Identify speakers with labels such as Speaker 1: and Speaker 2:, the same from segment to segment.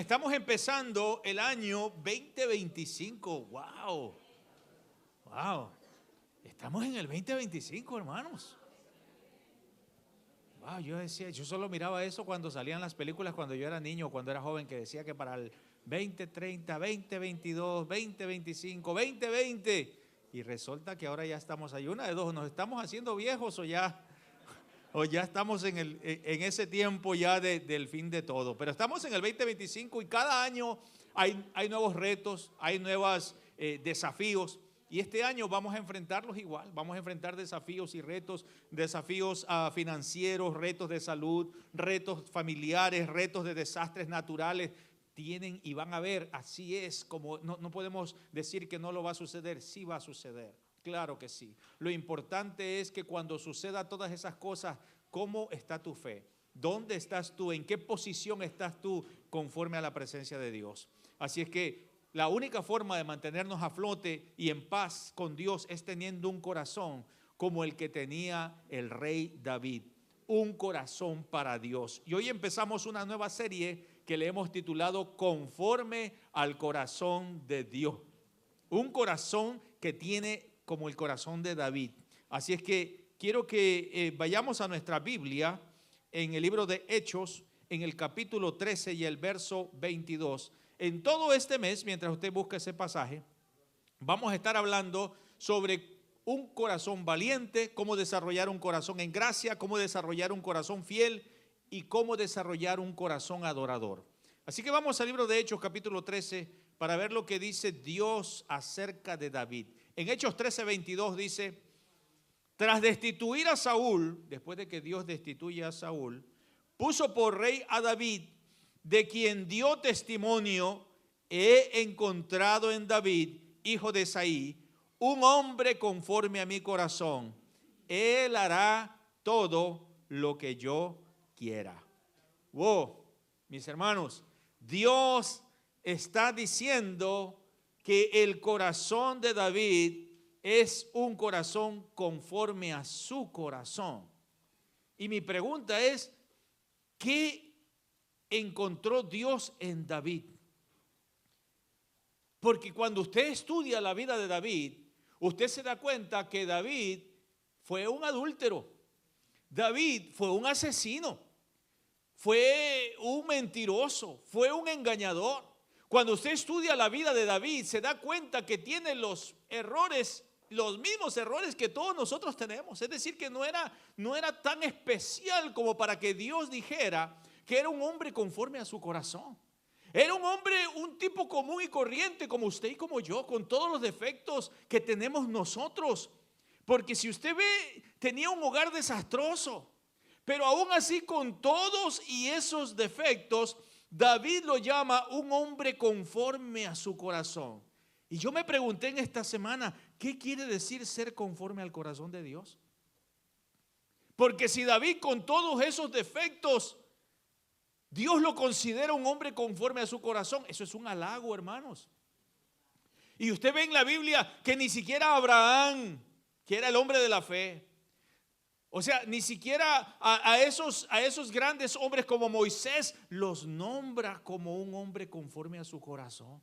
Speaker 1: estamos empezando el año 2025. ¡Wow! ¡Wow! Estamos en el 2025, hermanos. Wow, yo solo miraba eso cuando salían las películas cuando yo era niño, cuando era joven, que decía que para el 2030, 2022, 2025, 2020. Y resulta que ahora ya estamos ahí. Una de dos, nos estamos haciendo viejos o ya estamos en ese tiempo ya del fin de todo. Pero estamos en el 2025 y cada año hay nuevos retos, hay nuevos desafíos. Y este año vamos a enfrentarlos igual, vamos a enfrentar desafíos y retos, desafíos financieros, retos de salud, retos familiares, retos de desastres naturales. Tienen y van a ver, así es, como no podemos decir que no lo va a suceder, sí va a suceder, claro que sí. Lo importante es que cuando suceda todas esas cosas, ¿cómo está tu fe? ¿Dónde estás tú? ¿En qué posición estás tú conforme a la presencia de Dios? Así es que la única forma de mantenernos a flote y en paz con Dios es teniendo un corazón como el que tenía el rey David, un corazón para Dios. Y hoy empezamos una nueva serie que le hemos titulado Conforme al corazón de Dios. Un corazón que tiene como el corazón de David. Así es que quiero que vayamos a nuestra Biblia en el libro de Hechos, en el capítulo 13 y el verso 22. En todo este mes, mientras usted busca ese pasaje, vamos a estar hablando sobre un corazón valiente, cómo desarrollar un corazón en gracia, cómo desarrollar un corazón fiel y cómo desarrollar un corazón adorador. Así que vamos al libro de Hechos, capítulo 13, para ver lo que dice Dios acerca de David. En Hechos 13, 22 dice: tras destituir a Saúl, después de que Dios destituye a Saúl, puso por rey a David, de quien dio testimonio: he encontrado en David, hijo de Isaí, un hombre conforme a mi corazón. Él hará todo lo que yo quiera. Wow, mis hermanos, Dios está diciendo que el corazón de David es un corazón conforme a su corazón. Y mi pregunta es, ¿qué encontró Dios en David? Porque cuando usted estudia la vida de David, usted se da cuenta que David fue un adúltero, David fue un asesino, fue un mentiroso, fue un engañador. Cuando usted estudia la vida de David, se da cuenta que tiene los errores, los mismos errores que todos nosotros tenemos. Es decir, que no era tan especial como para que Dios dijera que era un hombre conforme a su corazón. Era un hombre, un tipo común y corriente como usted y como yo, con todos los defectos que tenemos nosotros. Porque si usted ve, tenía un hogar desastroso, pero aún así con todos y esos defectos, David lo llama un hombre conforme a su corazón. Y yo me pregunté en esta semana, ¿qué quiere decir ser conforme al corazón de Dios? Porque si David con todos esos defectos, Dios lo considera un hombre conforme a su corazón, eso es un halago, hermanos. Y usted ve en la Biblia que ni siquiera Abraham, que era el hombre de la fe, o sea, ni siquiera a esos grandes hombres como Moisés los nombra como un hombre conforme a su corazón.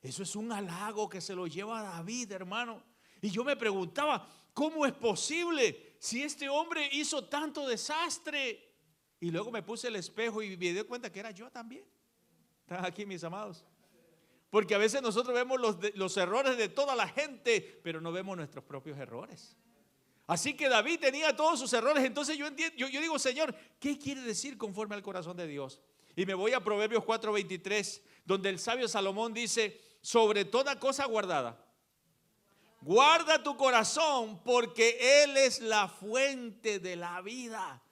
Speaker 1: Eso es un halago que se lo lleva a David, hermano. Y yo me preguntaba, ¿cómo es posible si este hombre hizo tanto desastre? Y luego me puse el espejo y me di cuenta que era yo también. Están aquí, mis amados. Porque a veces nosotros vemos los errores de toda la gente, pero no vemos nuestros propios errores. Así que David tenía todos sus errores. Entonces yo digo, Señor, ¿qué quiere decir conforme al corazón de Dios? Y me voy a Proverbios 4:23, donde el sabio Salomón dice: sobre toda cosa guardada, guarda tu corazón, porque él es la fuente de la vida.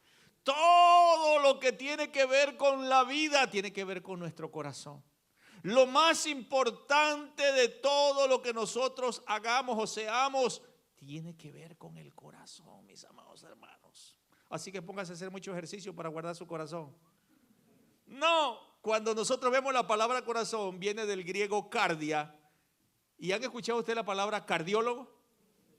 Speaker 1: Todo lo que tiene que ver con la vida tiene que ver con nuestro corazón. Lo más importante de todo lo que nosotros hagamos o seamos tiene que ver con el corazón, mis amados hermanos. Así que póngase a hacer mucho ejercicio para guardar su corazón. No, cuando nosotros vemos la palabra corazón, viene del griego cardia. ¿Y han escuchado usted la palabra cardiólogo?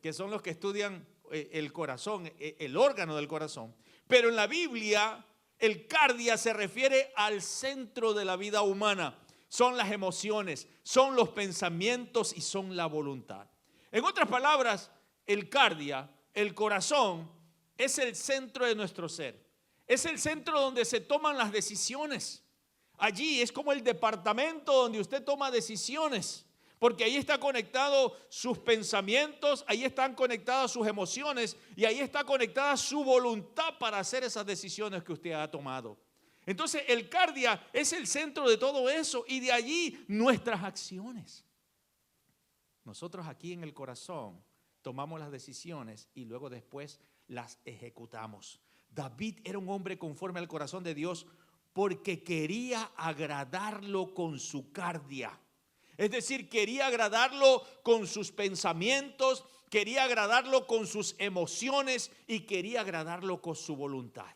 Speaker 1: Que son los que estudian el corazón, el órgano del corazón. Pero en la Biblia El cardia se refiere al centro de la vida humana. Son las emociones, son los pensamientos y son la voluntad. En otras palabras, el cardia, el corazón, es el centro de nuestro ser. Es el centro donde se toman las decisiones. Allí es como el departamento donde usted toma decisiones. Porque ahí está conectado sus pensamientos, ahí están conectadas sus emociones y ahí está conectada su voluntad para hacer esas decisiones que usted ha tomado. Entonces el cardia es el centro de todo eso y de allí nuestras acciones. Nosotros aquí en el corazón tomamos las decisiones y luego después las ejecutamos. David era un hombre conforme al corazón de Dios porque quería agradarlo con su cardia. Es decir, quería agradarlo con sus pensamientos, quería agradarlo con sus emociones y quería agradarlo con su voluntad.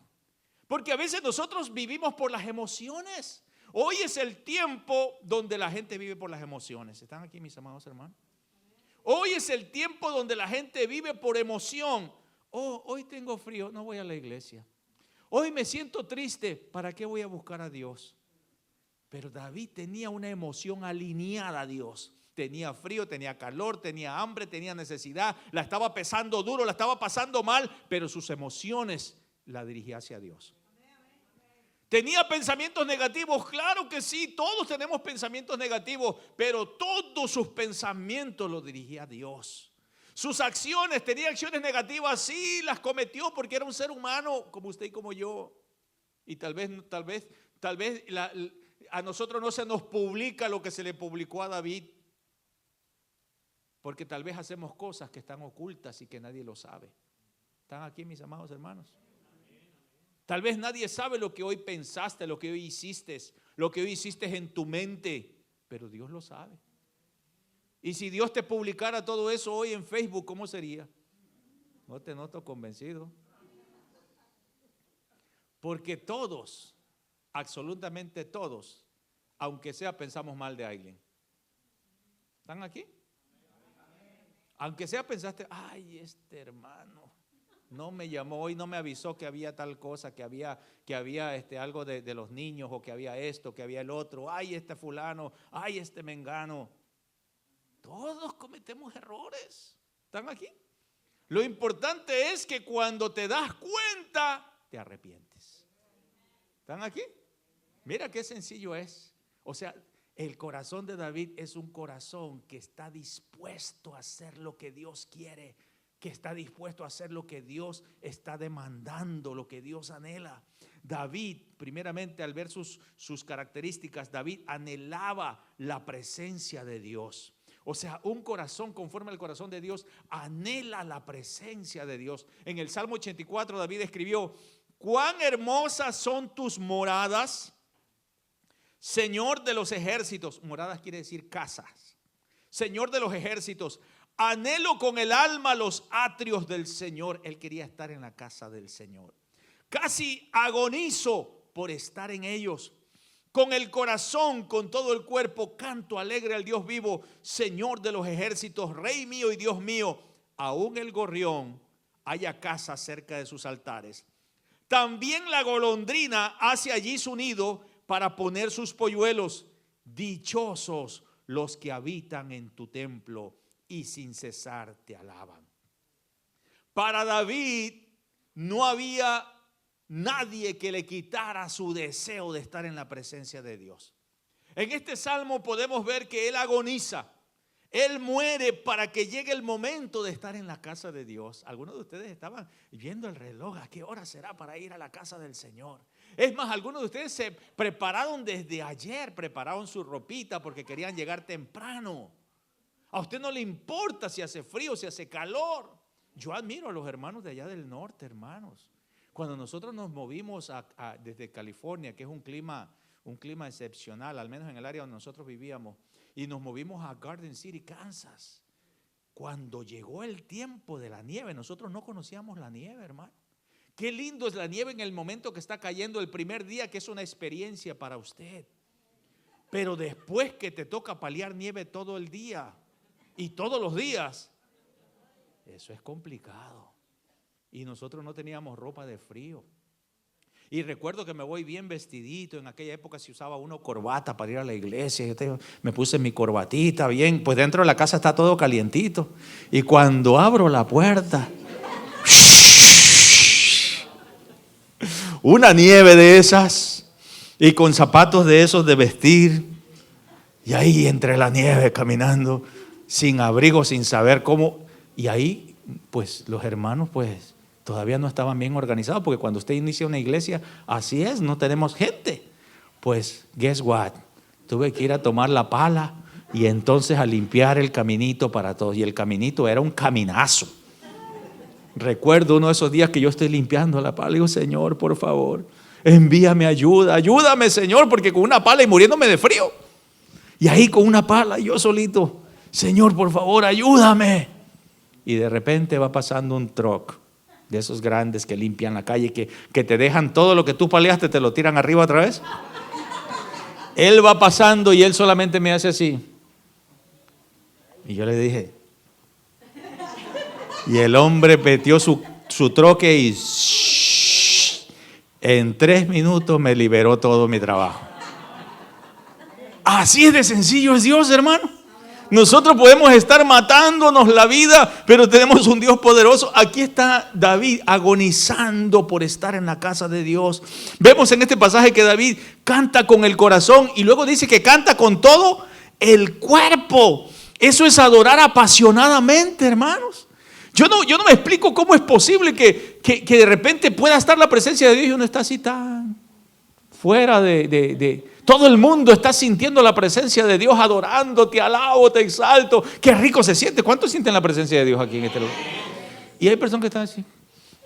Speaker 1: Porque a veces nosotros vivimos por las emociones. Hoy es el tiempo donde la gente vive por las emociones. ¿Están aquí mis amados hermanos? Hoy es el tiempo donde la gente vive por emoción. Oh, hoy tengo frío, no voy a la iglesia. Hoy me siento triste, ¿para qué voy a buscar a Dios? Pero David tenía una emoción alineada a Dios. Tenía frío, tenía calor, tenía hambre, tenía necesidad. La estaba pesando duro, la estaba pasando mal, pero sus emociones la dirigía hacia Dios. ¿Tenía pensamientos negativos? Claro que sí, todos tenemos pensamientos negativos, pero todos sus pensamientos los dirigía a Dios. Sus acciones, tenía acciones negativas, sí, las cometió porque era un ser humano como usted y como yo. Y tal vez a nosotros no se nos publica lo que se le publicó a David, porque tal vez hacemos cosas que están ocultas y que nadie lo sabe. ¿Están aquí mis amados hermanos? Tal vez nadie sabe lo que hoy pensaste, lo que hoy hiciste, lo que hoy hiciste en tu mente, pero Dios lo sabe. Y si Dios te publicara todo eso hoy en Facebook, ¿cómo sería? No te noto convencido. Porque todos, absolutamente todos, aunque sea pensamos mal de alguien. ¿Están aquí? Aunque sea pensaste, ay, este hermano no me llamó hoy, no me avisó que había tal cosa, que había algo de los niños, o que había esto, que había el otro, ay, este fulano, ay, este mengano. Todos cometemos errores. ¿Están aquí? Lo importante es que cuando te das cuenta, te arrepientes. ¿Están aquí? Mira qué sencillo es. O sea, el corazón de David es un corazón que está dispuesto a hacer lo que Dios quiere, que está dispuesto a hacer lo que Dios está demandando, lo que Dios anhela. David, primeramente, al ver sus características, David anhelaba la presencia de Dios. O sea, un corazón conforme al corazón de Dios anhela la presencia de Dios. En el Salmo 84 David escribió: cuán hermosas son tus moradas, Señor de los ejércitos. Moradas quiere decir casas. Señor de los ejércitos, anhelo con el alma los atrios del Señor. Él quería estar en la casa del Señor. Casi agonizo por estar en ellos. Con el corazón, con todo el cuerpo, canto alegre al Dios vivo, Señor de los ejércitos, Rey mío y Dios mío. Aún el gorrión halla casa cerca de sus altares. También la golondrina hace allí su nido para poner sus polluelos. Dichosos los que habitan en tu templo y sin cesar te alaban. Para David no había nadie que le quitara su deseo de estar en la presencia de Dios. En este salmo podemos ver que él agoniza. Él muere para que llegue el momento de estar en la casa de Dios. Algunos de ustedes estaban viendo el reloj, ¿a qué hora será para ir a la casa del Señor? Es más, algunos de ustedes se prepararon desde ayer, prepararon su ropita porque querían llegar temprano. A usted no le importa si hace frío, si hace calor. Yo admiro a los hermanos de allá del norte, hermanos. Cuando nosotros nos movimos desde California, que es un clima excepcional, al menos en el área donde nosotros vivíamos, y nos movimos a Garden City, Kansas. Cuando llegó el tiempo de la nieve, nosotros no conocíamos la nieve, hermano. Qué lindo es la nieve en el momento que está cayendo el primer día, que es una experiencia para usted. Pero después que te toca paliar nieve todo el día y todos los días, eso es complicado. Y nosotros no teníamos ropa de frío. Y recuerdo que me voy bien vestidito. En aquella época se usaba uno corbata para ir a la iglesia. Me puse mi corbatita bien. Pues dentro de la casa está todo calientito. Y cuando abro la puerta, una nieve de esas y con zapatos de esos de vestir. Y ahí entre la nieve caminando, sin abrigo, sin saber cómo. Y ahí pues los hermanos pues todavía no estaban bien organizados, porque cuando usted inicia una iglesia, así es, no tenemos gente. Pues, guess what? Tuve que ir a tomar la pala y entonces a limpiar el caminito para todos. Y el caminito era un caminazo. Recuerdo uno de esos días que yo estoy limpiando la pala y digo, Señor, por favor, envíame ayuda, ayúdame, Señor, porque con una pala y muriéndome de frío. Y ahí con una pala yo solito, Señor, por favor, ayúdame. Y de repente va pasando un truck de esos grandes que limpian la calle, que te dejan todo lo que tú paleaste, te lo tiran arriba otra vez. Él va pasando y él solamente me hace así. Y yo le dije, y el hombre metió su troque y en 3 minutos me liberó todo mi trabajo. Así es de sencillo es Dios, hermano. Nosotros podemos estar matándonos la vida, pero tenemos un Dios poderoso. Aquí está David agonizando por estar en la casa de Dios. Vemos en este pasaje que David canta con el corazón y luego dice que canta con todo el cuerpo. Eso es adorar apasionadamente, hermanos. Yo no me explico cómo es posible que de repente pueda estar la presencia de Dios y uno está así tan fuera de todo el mundo está sintiendo la presencia de Dios, adorando, te alabo, te exalto. Qué rico se siente. ¿Cuántos sienten la presencia de Dios aquí en este lugar? Y hay personas que están así.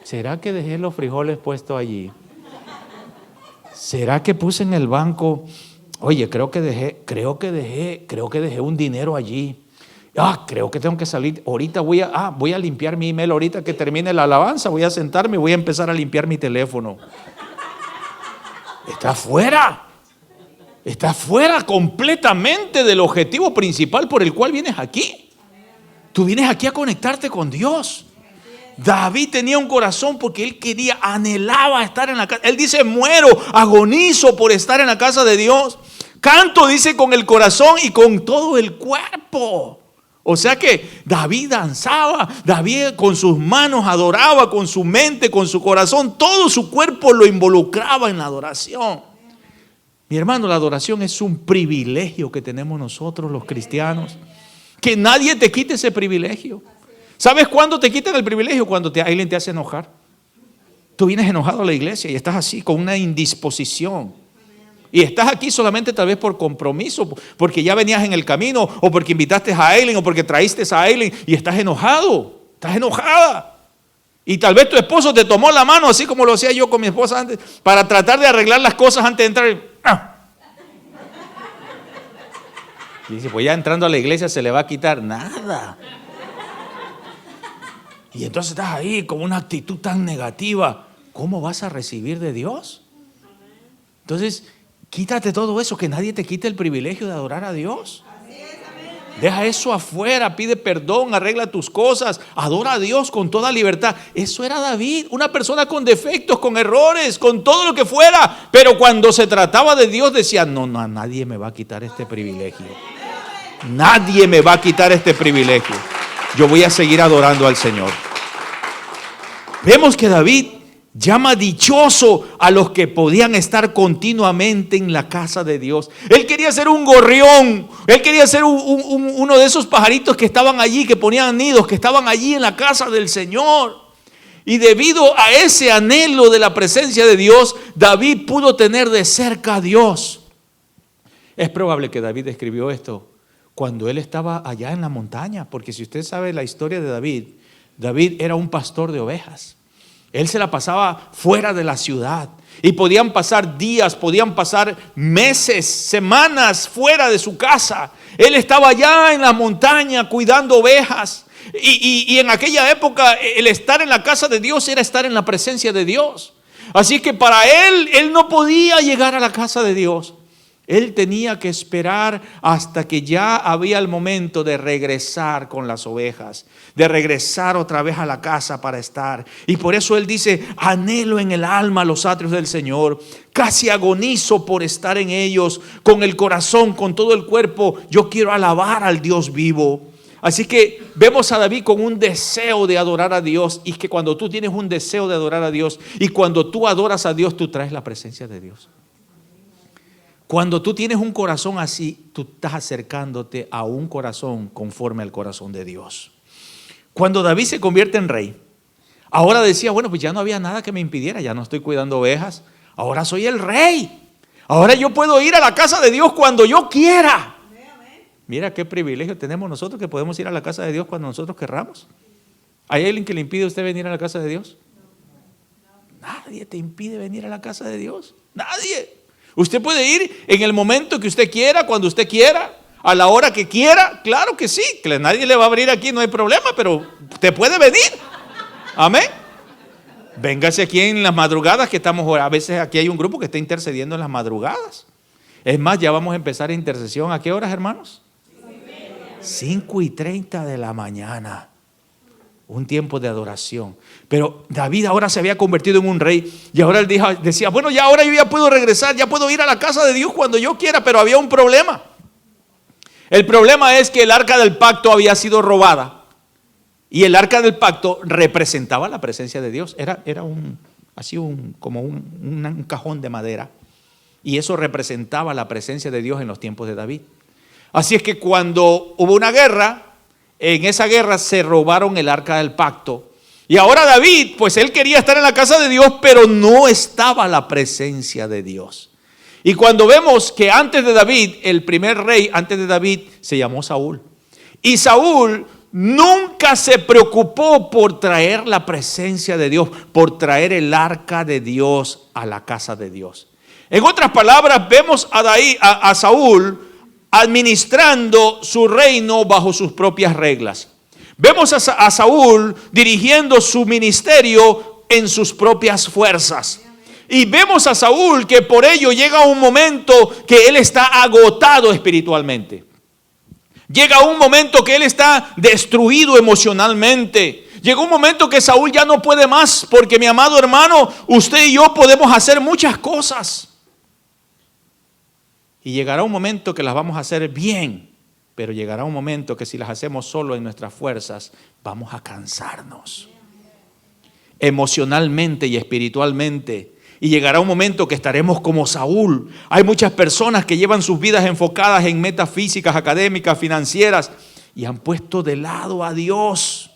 Speaker 1: ¿Será que dejé los frijoles puestos allí? ¿Será que puse en el banco? Oye, creo que dejé un dinero allí. Creo que tengo que salir. Ahorita voy a limpiar mi email. Ahorita que termine la alabanza, voy a sentarme y voy a empezar a limpiar mi teléfono. Está fuera completamente del objetivo principal por el cual vienes aquí. Tú vienes aquí a conectarte con Dios. David tenía un corazón porque él anhelaba estar en la casa. Él dice, muero, agonizo por estar en la casa de Dios. Canto, dice, con el corazón y con todo el cuerpo. O sea que David danzaba, David con sus manos adoraba, con su mente, con su corazón, todo su cuerpo lo involucraba en la adoración. Mi hermano, la adoración es un privilegio que tenemos nosotros los cristianos. Que nadie te quite ese privilegio. ¿Sabes cuándo te quitan el privilegio? Cuando alguien te hace enojar. Tú vienes enojado a la iglesia y estás así con una indisposición. Y estás aquí solamente tal vez por compromiso, porque ya venías en el camino, o porque invitaste a alguien, o porque traíste a alguien y estás enojado, estás enojada. Y tal vez tu esposo te tomó la mano, así como lo hacía yo con mi esposa antes, para tratar de arreglar las cosas antes de entrar. Y dice, pues ya entrando a la iglesia se le va a quitar nada. Y entonces estás ahí con una actitud tan negativa. ¿Cómo vas a recibir de Dios? Entonces, quítate todo eso, que nadie te quite el privilegio de adorar a Dios. Deja eso afuera, pide perdón, arregla tus cosas, adora a Dios con toda libertad. Eso era David, una persona con defectos, con errores, con todo lo que fuera. Pero cuando se trataba de Dios decía, no, nadie me va a quitar este privilegio. Nadie me va a quitar este privilegio. Yo voy a seguir adorando al Señor. Vemos que David llama dichoso a los que podían estar continuamente en la casa de Dios. Él quería ser un gorrión. Él quería ser uno de esos pajaritos que estaban allí, que ponían nidos, que estaban allí en la casa del Señor. Y debido a ese anhelo de la presencia de Dios, David pudo tener de cerca a Dios. Es probable que David escribió esto cuando él estaba allá en la montaña, porque si usted sabe la historia de David, David era un pastor de ovejas. Él se la pasaba fuera de la ciudad y podían pasar días, podían pasar meses, semanas fuera de su casa. Él estaba allá en la montaña cuidando ovejas y en aquella época el estar en la casa de Dios era estar en la presencia de Dios. Así que para él no podía llegar a la casa de Dios. Él tenía que esperar hasta que ya había el momento de regresar con las ovejas, de regresar otra vez a la casa para estar. Y por eso él dice: anhelo en el alma los atrios del Señor, casi agonizo por estar en ellos, con el corazón, con todo el cuerpo. Yo quiero alabar al Dios vivo. Así que vemos a David con un deseo de adorar a Dios. Y que cuando tú tienes un deseo de adorar a Dios, y cuando tú adoras a Dios, tú traes la presencia de Dios. Cuando tú tienes un corazón así, tú estás acercándote a un corazón conforme al corazón de Dios. Cuando David se convierte en rey, ahora decía: bueno, pues ya no había nada que me impidiera, ya no estoy cuidando ovejas, ahora soy el rey. Ahora yo puedo ir a la casa de Dios cuando yo quiera. Mira qué privilegio tenemos nosotros, que podemos ir a la casa de Dios cuando nosotros querramos. ¿Hay alguien que le impide a usted venir a la casa de Dios? Nadie te impide venir a la casa de Dios. Nadie. Usted puede ir en el momento que usted quiera, cuando usted quiera, a la hora que quiera. Claro que sí, que nadie le va a abrir aquí, no hay problema, pero usted puede venir. Amén. Véngase aquí en las madrugadas que estamos, a veces aquí hay un grupo que está intercediendo en las madrugadas. Es más, ya vamos a empezar intercesión. ¿A qué horas, hermanos? 5:30 de la mañana. Un tiempo de adoración. Pero David ahora se había convertido en un rey. Y ahora él decía: bueno, ya ahora yo ya puedo regresar, ya puedo ir a la casa de Dios cuando yo quiera. Pero había un problema. El problema es que el arca del pacto había sido robada. Y el arca del pacto representaba la presencia de Dios. Era como un cajón de madera. Y eso representaba la presencia de Dios en los tiempos de David. Así es que cuando hubo una guerra, en esa guerra se robaron el arca del pacto. Y ahora David, pues él quería estar en la casa de Dios, pero no estaba la presencia de Dios. Y cuando vemos que antes de David, el primer rey antes de David se llamó Saúl. Y Saúl nunca se preocupó por traer la presencia de Dios, por traer el arca de Dios a la casa de Dios. En otras palabras, vemos a Saúl administrando su reino bajo sus propias reglas. Vemos a Saúl dirigiendo su ministerio en sus propias fuerzas. Y vemos a Saúl que por ello llega un momento que él está agotado espiritualmente. Llega un momento que él está destruido emocionalmente. Llegó un momento que Saúl ya no puede más, porque mi amado hermano, usted y yo podemos hacer muchas cosas. Y llegará un momento que las vamos a hacer bien, pero llegará un momento que si las hacemos solo en nuestras fuerzas, vamos a cansarnos emocionalmente y espiritualmente. Y llegará un momento que estaremos como Saúl. Hay muchas personas que llevan sus vidas enfocadas en metas físicas, académicas, financieras, y han puesto de lado a Dios.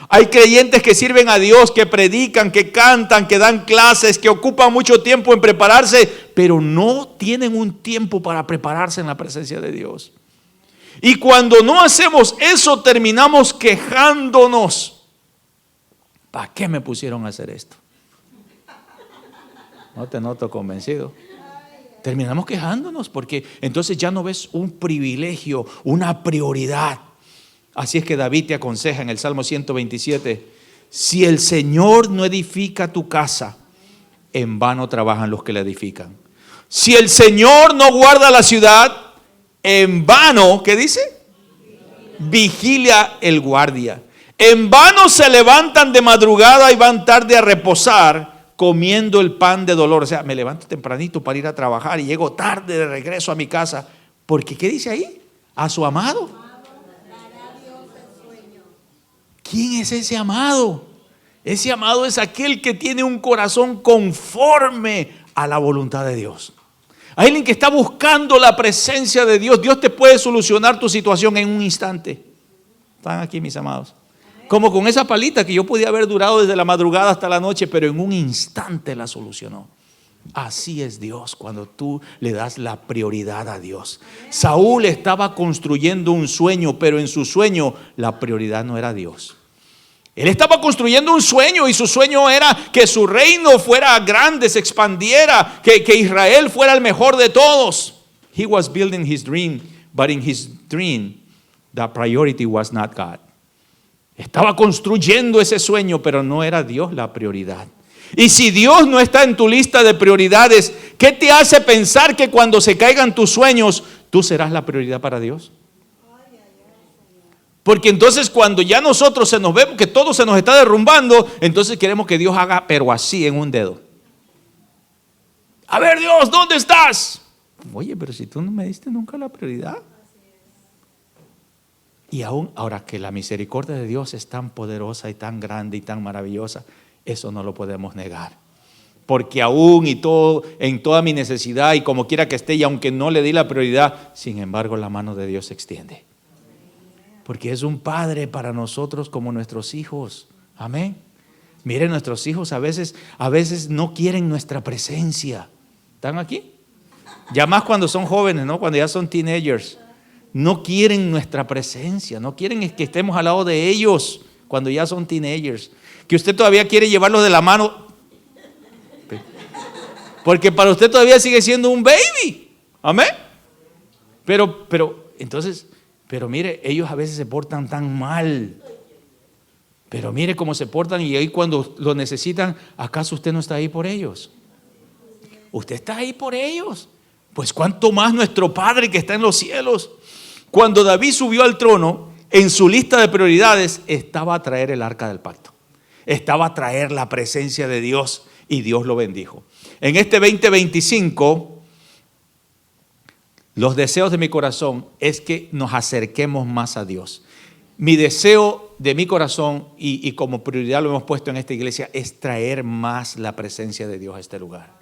Speaker 1: Hay creyentes que sirven a Dios, que predican, que cantan, que dan clases, que ocupan mucho tiempo en prepararse, pero no tienen un tiempo para prepararse en la presencia de Dios. Y cuando no hacemos eso, terminamos quejándonos. ¿Para qué me pusieron a hacer esto? No te noto convencido. Terminamos quejándonos porque entonces ya no ves un privilegio, una prioridad. Así es que David te aconseja en el Salmo 127: si el Señor no edifica tu casa, en vano trabajan los que la edifican. Si el Señor no guarda la ciudad, en vano, ¿qué dice? Vigilia el guardia. En vano se levantan de madrugada y van tarde a reposar, comiendo el pan de dolor. O sea, me levanto tempranito para ir a trabajar y llego tarde de regreso a mi casa. Porque, ¿qué dice ahí? A su amado. ¿Quién es ese amado? Ese amado es aquel que tiene un corazón conforme a la voluntad de Dios. Alguien que está buscando la presencia de Dios. Dios te puede solucionar tu situación en un instante. Están aquí, mis amados. Como con esa palita que yo podía haber durado desde la madrugada hasta la noche, pero en un instante la solucionó. Así es Dios cuando tú le das la prioridad a Dios. Saúl estaba construyendo un sueño, pero en su sueño la prioridad no era Dios. Él estaba construyendo un sueño y su sueño era que su reino fuera grande, se expandiera, que Israel fuera el mejor de todos. He was building his dream, but in his dream the priority was not God. Estaba construyendo ese sueño, pero no era Dios la prioridad. Y si Dios no está en tu lista de prioridades, ¿Qué te hace pensar que cuando se caigan tus sueños, tú serás la prioridad para Dios? Porque entonces cuando ya nosotros se nos vemos que todo se nos está derrumbando, entonces queremos que Dios haga, pero así en un dedo. A ver, Dios, ¿dónde estás? Oye, pero si tú no me diste nunca la prioridad. Y aún ahora que la misericordia de Dios es tan poderosa y tan grande y tan maravillosa, eso no lo podemos negar. Porque aún y todo, en toda mi necesidad y como quiera que esté, y aunque no le di la prioridad, sin embargo la mano de Dios se extiende. Porque es un padre para nosotros como nuestros hijos. Amén. Miren, nuestros hijos a veces no quieren nuestra presencia. ¿Están aquí? Ya más cuando son jóvenes, ¿no? Cuando ya son teenagers. No quieren nuestra presencia. No quieren que estemos al lado de ellos cuando ya son teenagers. Que usted todavía quiere llevarlos de la mano. Porque para usted todavía sigue siendo un baby. Amén. Pero mire, ellos a veces se portan tan mal. Pero mire cómo se portan y ahí cuando lo necesitan, ¿acaso usted no está ahí por ellos? Usted está ahí por ellos. Pues cuánto más nuestro Padre que está en los cielos. Cuando David subió al trono, en su lista de prioridades estaba a traer el arca del pacto. Estaba a traer la presencia de Dios y Dios lo bendijo. En este 2025, los deseos de mi corazón es que nos acerquemos más a Dios. Mi deseo de mi corazón y como prioridad lo hemos puesto en esta iglesia es traer más la presencia de Dios a este lugar.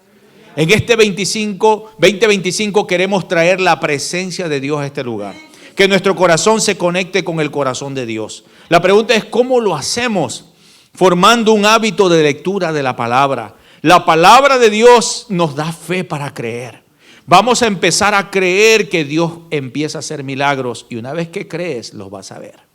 Speaker 1: En este 2025 queremos traer la presencia de Dios a este lugar. Que nuestro corazón se conecte con el corazón de Dios. La pregunta es ¿cómo lo hacemos? Formando un hábito de lectura de la palabra. La palabra de Dios nos da fe para creer. Vamos a empezar a creer que Dios empieza a hacer milagros y una vez que crees los vas a ver.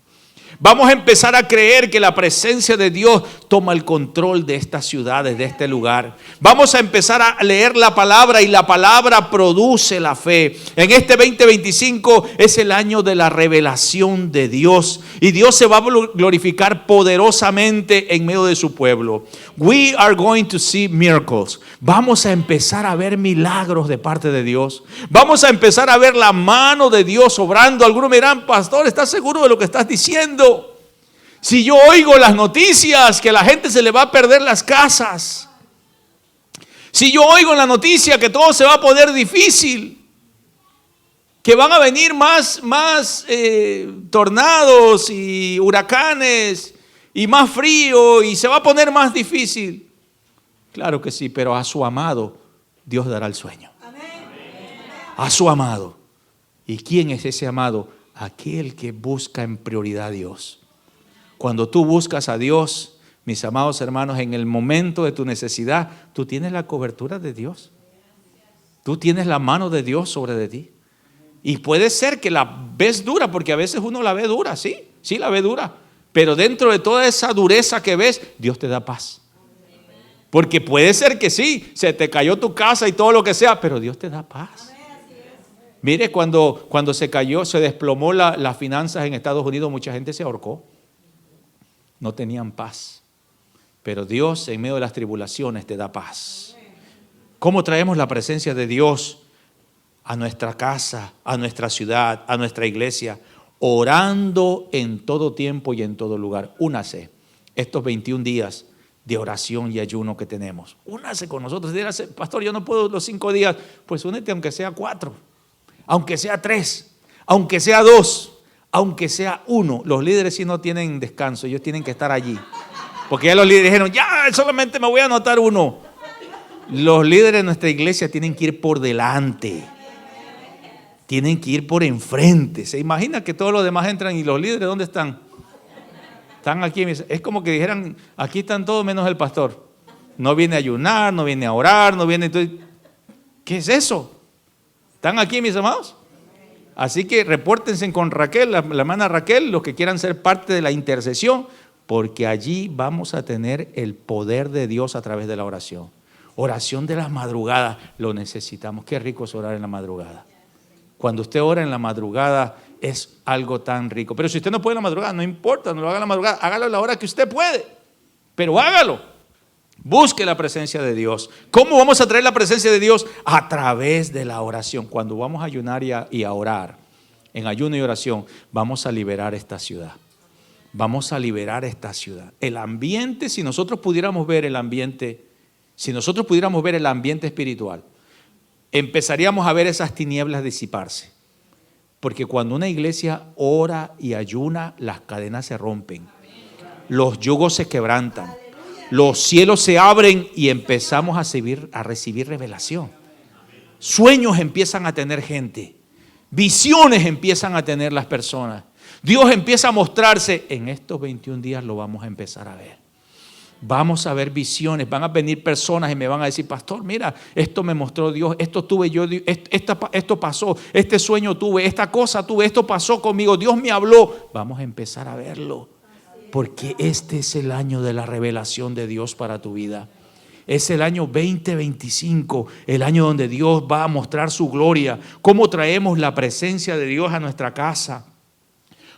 Speaker 1: Vamos a empezar a creer que la presencia de Dios toma el control de estas ciudades, de este lugar. Vamos a empezar a leer la palabra y la palabra produce la fe. En este 2025 es el año de la revelación de Dios y Dios se va a glorificar poderosamente en medio de su pueblo. We are going to see miracles. Vamos a empezar a ver milagros de parte de Dios. Vamos a empezar a ver la mano de Dios obrando. Algunos me dirán, pastor, ¿estás seguro de lo que estás diciendo? Si yo oigo las noticias que la gente se le va a perder las casas, si yo oigo en la noticia que todo se va a poner difícil, que van a venir más tornados y huracanes y más frío y se va a poner más difícil. Claro que sí, pero a su amado Dios dará el sueño. A su amado. ¿Y quién es ese amado? Aquel que busca en prioridad a Dios. Cuando tú buscas a Dios, mis amados hermanos, en el momento de tu necesidad, tú tienes la cobertura de Dios. Tú tienes la mano de Dios sobre de ti. Y puede ser que la ves dura, porque a veces uno la ve dura, sí la ve dura. Pero dentro de toda esa dureza que ves, Dios te da paz. Porque puede ser que sí, se te cayó tu casa y todo lo que sea, pero Dios te da paz. Mire, cuando se desplomó las finanzas en Estados Unidos, mucha gente se ahorcó. No tenían paz. Pero Dios en medio de las tribulaciones te da paz. ¿Cómo traemos la presencia de Dios a nuestra casa, a nuestra ciudad, a nuestra iglesia? Orando en todo tiempo y en todo lugar. Únase estos 21 días de oración y ayuno que tenemos. Únase con nosotros. Dígase, pastor, yo no puedo los 5 días. Pues únete aunque sea 4, aunque sea 3, aunque sea 2, aunque sea 1. Los líderes sí no tienen descanso, ellos tienen que estar allí. Porque ya los líderes dijeron, ya solamente me voy a anotar 1. Los líderes de nuestra iglesia tienen que ir por delante. Tienen que ir por enfrente. ¿Se imagina que todos los demás entran y los líderes dónde están? Están aquí. Es como que dijeran, aquí están todos menos el pastor. No viene a ayunar, no viene a orar, no viene. Entonces, ¿qué es eso? ¿Están aquí, mis amados? Así que repórtense con Raquel, la hermana Raquel, los que quieran ser parte de la intercesión, porque allí vamos a tener el poder de Dios a través de la oración. Oración de las madrugadas, lo necesitamos. Qué rico es orar en la madrugada. Cuando usted ora en la madrugada es algo tan rico. Pero si usted no puede en la madrugada, no importa, no lo haga en la madrugada, hágalo a la hora que usted puede. Pero hágalo. Busque la presencia de Dios. ¿Cómo vamos a traer la presencia de Dios? A través de la oración. Cuando vamos a ayunar y a orar, en ayuno y oración, vamos a liberar esta ciudad. Vamos a liberar esta ciudad. El ambiente, si nosotros pudiéramos ver el ambiente, espiritual, empezaríamos a ver esas tinieblas disiparse. Porque cuando una iglesia ora y ayuna, las cadenas se rompen, los yugos se quebrantan, los cielos se abren y empezamos a recibir revelación. Sueños empiezan a tener gente, visiones empiezan a tener las personas. Dios empieza a mostrarse. En estos 21 días lo vamos a empezar a ver. Vamos a ver visiones, van a venir personas y me van a decir: pastor, mira, esto me mostró Dios, esto tuve yo, esto pasó, este sueño tuve, esta cosa tuve, esto pasó conmigo, Dios me habló. Vamos a empezar a verlo, porque este es el año de la revelación de Dios para tu vida. Es el año 2025, el año donde Dios va a mostrar su gloria. Cómo traemos la presencia de Dios a nuestra casa.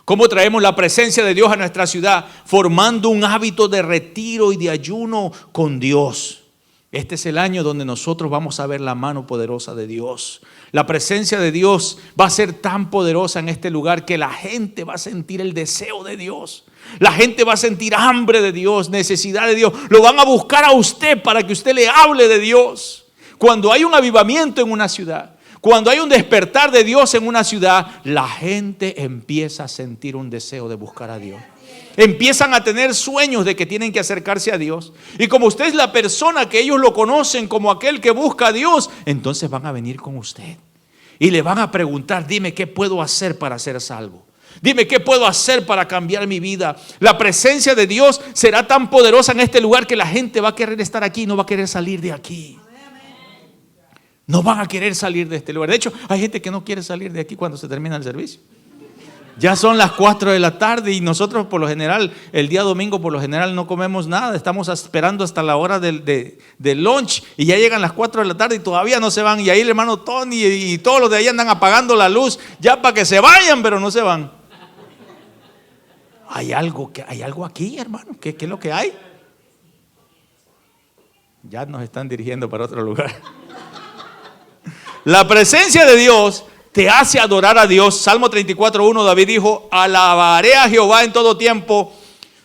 Speaker 1: Cómo traemos la presencia de Dios a nuestra ciudad, formando un hábito de retiro y de ayuno con Dios. Este es el año donde nosotros vamos a ver la mano poderosa de Dios. La presencia de Dios va a ser tan poderosa en este lugar que la gente va a sentir el deseo de Dios. La gente va a sentir hambre de Dios, necesidad de Dios. Lo van a buscar a usted para que usted le hable de Dios. Cuando hay un avivamiento en una ciudad, cuando hay un despertar de Dios en una ciudad, la gente empieza a sentir un deseo de buscar a Dios. Empiezan a tener sueños de que tienen que acercarse a Dios. Y como usted es la persona que ellos lo conocen como aquel que busca a Dios, entonces van a venir con usted y le van a preguntar: dime qué puedo hacer para ser salvo. Dime qué puedo hacer para cambiar mi vida. La presencia de Dios será tan poderosa en este lugar que la gente va a querer estar aquí, no va a querer salir de aquí. No van a querer salir de este lugar. De hecho, hay gente que no quiere salir de aquí cuando se termina el servicio. Ya son las 4 de la tarde y nosotros por lo general, el día domingo por lo general no comemos nada. Estamos esperando hasta la hora del lunch y ya llegan las 4 de la tarde y todavía no se van. Y ahí el hermano Tony y todos los de ahí andan apagando la luz ya para que se vayan, pero no se van. Hay algo aquí, hermano. ¿Qué es lo que hay? Ya nos están dirigiendo para otro lugar. La presencia de Dios te hace adorar a Dios. Salmo 34:1, David dijo: alabaré a Jehová en todo tiempo,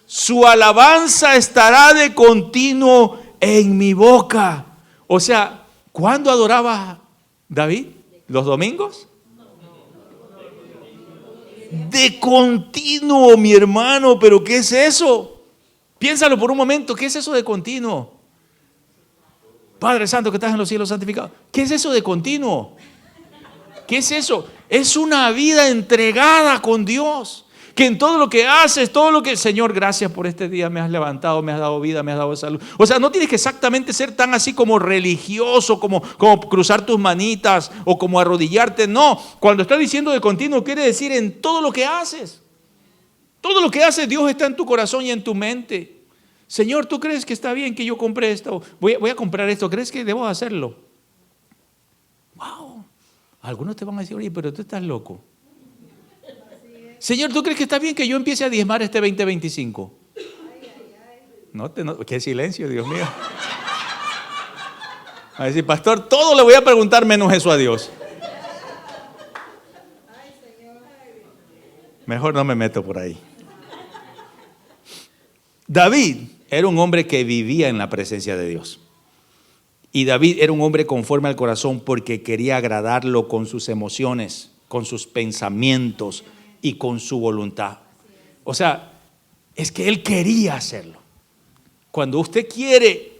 Speaker 1: su alabanza estará de continuo en mi boca. O sea, ¿cuándo adoraba David? ¿Los domingos? De continuo, mi hermano. ¿Pero qué es eso? Piénsalo por un momento. ¿Qué es eso de continuo? Padre Santo que estás en los cielos, santificado. ¿Qué es eso de continuo? ¿Qué es eso? Es una vida entregada con Dios. Que en todo lo que haces, todo lo que... Señor, gracias por este día, me has levantado, me has dado vida, me has dado salud. O sea, no tienes que exactamente ser tan así como religioso, como cruzar tus manitas o como arrodillarte. No, cuando está diciendo de continuo, quiere decir en todo lo que haces. Todo lo que haces, Dios está en tu corazón y en tu mente. Señor, ¿tú crees que está bien que yo compre esto? Voy a comprar esto. ¿Crees que debo hacerlo? Wow. Algunos te van a decir: oye, pero tú estás loco. Señor, ¿tú crees que está bien que yo empiece a diezmar este 2025? No, qué silencio, Dios mío. A decir: pastor, todo le voy a preguntar menos eso a Dios. Mejor no me meto por ahí. David era un hombre que vivía en la presencia de Dios. Y David era un hombre conforme al corazón porque quería agradarlo con sus emociones, con sus pensamientos y con su voluntad. O sea, es que él quería hacerlo. Cuando usted quiere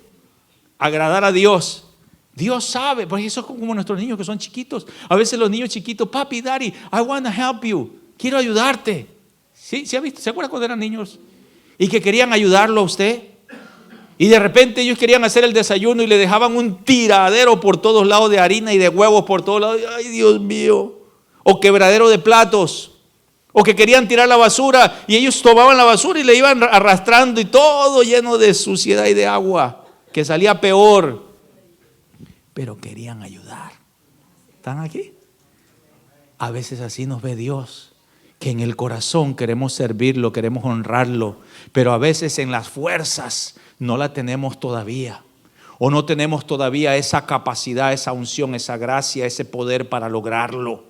Speaker 1: agradar a Dios, Dios sabe, porque eso es como nuestros niños que son chiquitos. A veces los niños chiquitos: papi, daddy, I want to help you. Quiero ayudarte. ¿Sí? ¿Se ha visto? ¿Se acuerdan cuando eran niños? Y que querían ayudarlo a usted. Y de repente ellos querían hacer el desayuno y le dejaban un tiradero por todos lados de harina y de huevos por todos lados. Ay, Dios mío. O quebradero de platos. O que querían tirar la basura y ellos tomaban la basura y le iban arrastrando y todo lleno de suciedad y de agua, que salía peor. Pero querían ayudar. ¿Están aquí? A veces así nos ve Dios. que en el corazón queremos servirlo, queremos honrarlo, pero a veces en las fuerzas no la tenemos todavía. O no tenemos todavía esa capacidad, esa unción, esa gracia, ese poder para lograrlo.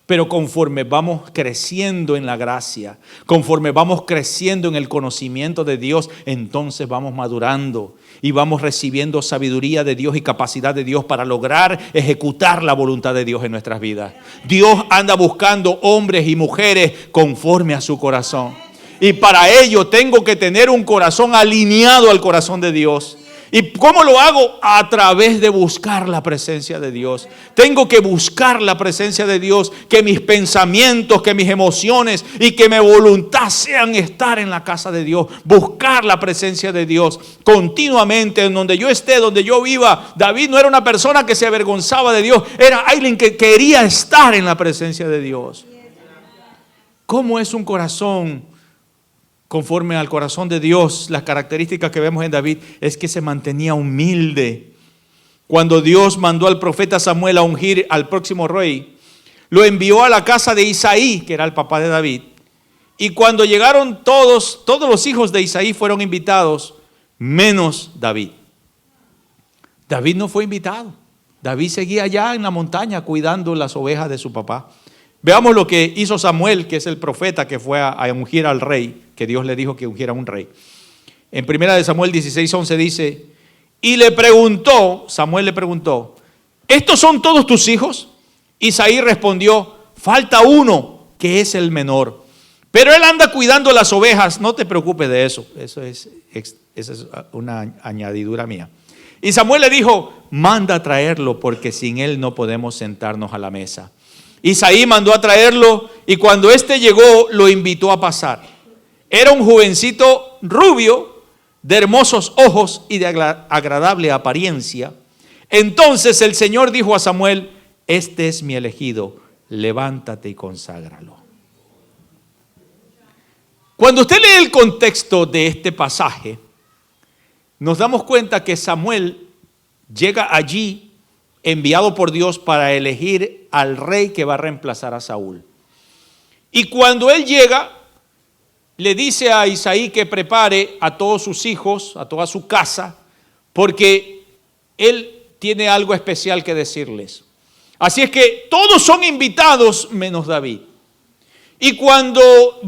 Speaker 1: Pero conforme vamos creciendo en la gracia, conforme vamos creciendo en el conocimiento de Dios, entonces vamos madurando y vamos recibiendo sabiduría de Dios y capacidad de Dios para lograr ejecutar la voluntad de Dios en nuestras vidas. Dios anda buscando hombres y mujeres conforme a su corazón. Y para ello tengo que tener un corazón alineado al corazón de Dios. ¿Y cómo lo hago? A través de buscar la presencia de Dios. Tengo que buscar la presencia de Dios, que mis pensamientos, que mis emociones y que mi voluntad sean estar en la casa de Dios. Buscar la presencia de Dios continuamente, en donde yo esté, donde yo viva. David no era una persona que se avergonzaba de Dios, era alguien que quería estar en la presencia de Dios. ¿Cómo es un corazón conforme al corazón de Dios? Las características que vemos en David es que se mantenía humilde. Cuando Dios mandó al profeta Samuel a ungir al próximo rey, lo envió a la casa de Isaí, que era el papá de David. Y cuando llegaron todos los hijos de Isaí fueron invitados, menos David. David no fue invitado. David seguía allá en la montaña cuidando las ovejas de su papá. Veamos lo que hizo Samuel, que es el profeta que fue a ungir al rey, que Dios le dijo que ungiera a un rey. En 1 Samuel 16:11 dice, y Samuel le preguntó, ¿estos son todos tus hijos? Isaí respondió, falta uno, que es el menor, pero él anda cuidando las ovejas, no te preocupes de eso, esa es una añadidura mía. Y Samuel le dijo, manda a traerlo, porque sin él no podemos sentarnos a la mesa. Isaí mandó a traerlo y cuando éste llegó lo invitó a pasar. Era un jovencito rubio, de hermosos ojos y de agradable apariencia. Entonces el Señor dijo a Samuel, este es mi elegido, levántate y conságralo. Cuando usted lee el contexto de este pasaje, nos damos cuenta que Samuel llega allí enviado por Dios para elegir al rey que va a reemplazar a Saúl. Y cuando él llega, le dice a Isaí que prepare a todos sus hijos, a toda su casa, porque él tiene algo especial que decirles. Así es que todos son invitados menos David. Y cuando